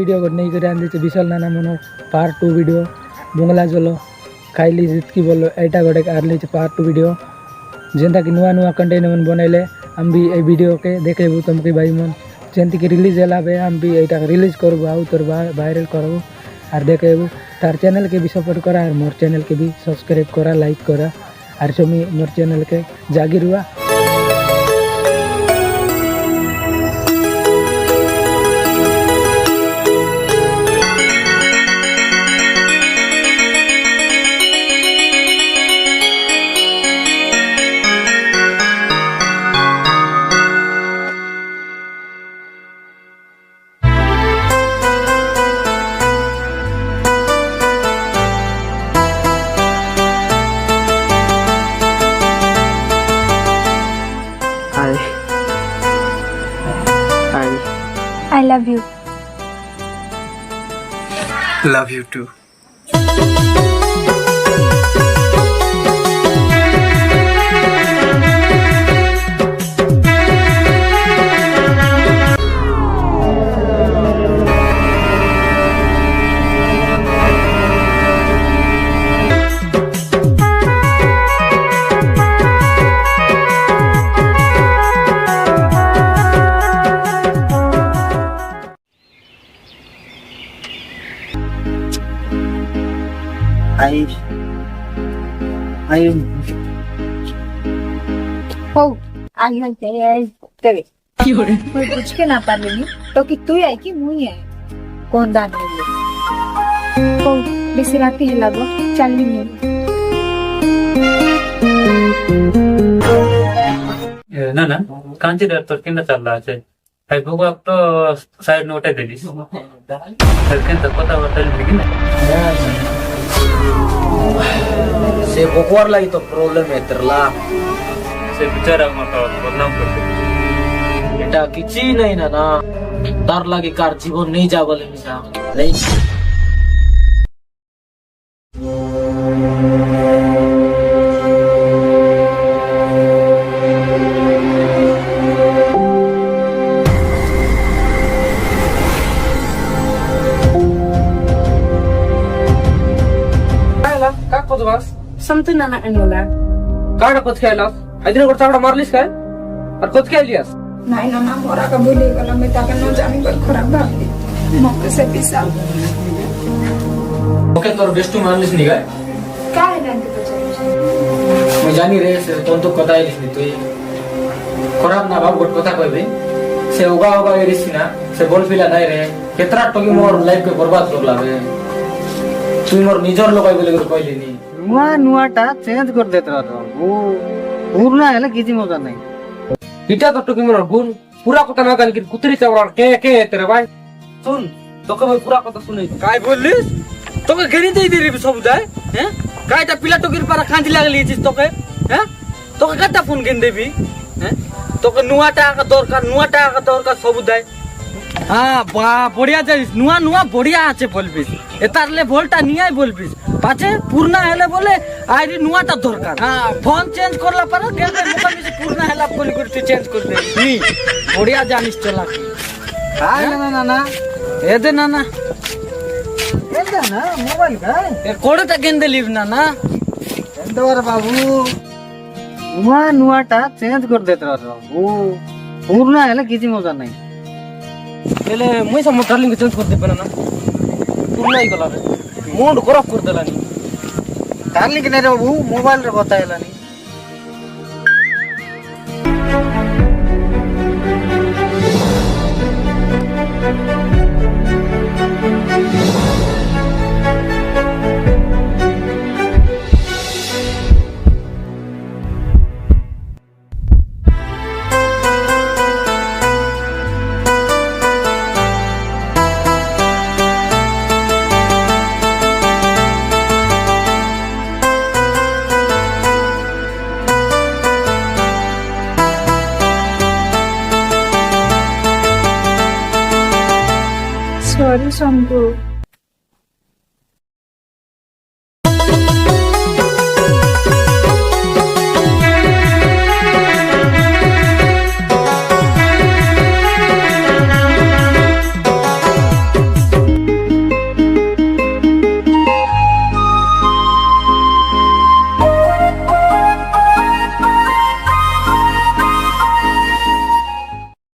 Video নেই করে আনছে বিশাল নানা মনো পার্ট 2 ভিডিও বংলা জলো খাইলি জিতকি বলো এইটা গোटे আনছে পার্ট 2 ভিডিও যেটা কি নুয়া নুয়া कंटेंट मन बनाइले हम भी ए वीडियो के देखेबू तुमके भाई मन जेंति कि रिलीज होला बे हम भी एटा रिलीज करबो आउ तोर वायरल करबो और देखेबू तार चैनल के भी सपोर्ट करा और मोर चैनल के भी सब्सक्राइब करा लाइक करा और समी मोर चैनल के जागीर हुआ I love you. Love you too. मैं पूछ के ना पारलिनी तो कि तू आई कि मुई आई कौन दान हो बेसी राती है लागो चलनी नहीं ना ना कांची डर तो किंदा चल रहा है भाई भगवा अब तो साइड नोट है दिली लेकिन तब पता होता है लेकिन से बकवार लगी तो प्रॉब्लम है तेरला से बेचारा मत बदनाम करते এটা কিছুই নাই না না তার লাগে কার জীবন নেই যা বলে মিছা নেই का कत बस समतु ना अनोला काड कत खेलास आइदिन को चावड़ा मारलिस काय और कत खेलियास नहीं ना मोरा का बोली गला मैं ताके न जानी पर खराब भाबली मौके से पिसा ओके तोर बेस्ट मारलिस नी काय का है ना के मैं जानी रे से तो कताई लिस नी तू खराब ना बाप गोट कथा कहबे से उगा उगा एरिस ना से बोल पिला नाही रे केतरा टकी मोर लाइफ के बर्बाद करला बे तू मोर निजर लगाई बोले कहली नी नुआ नुआटा चेंज कर देत रहा वो पूर्ण है किसी मजा नहीं इटा तो टुकी मोर गुण पूरा कथा ना कान की कुतरी चावड़ा के तेरे भाई सुन तोके मैं पूरा कथा सुनै काय बोललिस तोके घेरी दे रे सब जाय हैं कायटा पिला टोकीर पर खांजी लागली छिस तोके हैं तोके कता फोन गेन देबी हैं तोके नुआटा का दरकार सब जाय हां बा बढ़िया जाइस नुआ नुआ बढ़िया আছে বলবিস এতারলে ভোলটা নিয়াই বলবিস পাছে পূর্ণা হেলে বলে আইরি নুয়াটা দরকার হ্যাঁ ফোন চেঞ্জ করলা পরে গেলে মোবাইল পূর্ণা হেলা বলি করে তুই চেঞ্জ করে দে নি বড়িয়া জানিস চলা হাই না না না এদে না না এদে না মোবাইল গায় এ কোড়টা গেন্দে লিভ না না এন্দর বাবু নুয়া নুয়াটা চেঞ্জ করে দেত বাবু পূর্ণা হেলে কিছু মজা নাই এলে মই সব ডার্লিং চেঞ্জ করে দেবে না পূর্ণাই গলা রে मूड खराब कर देलानी डार्लिंग ने रे बाबू मोबाइल रे बताइलानी सॉरी शंभू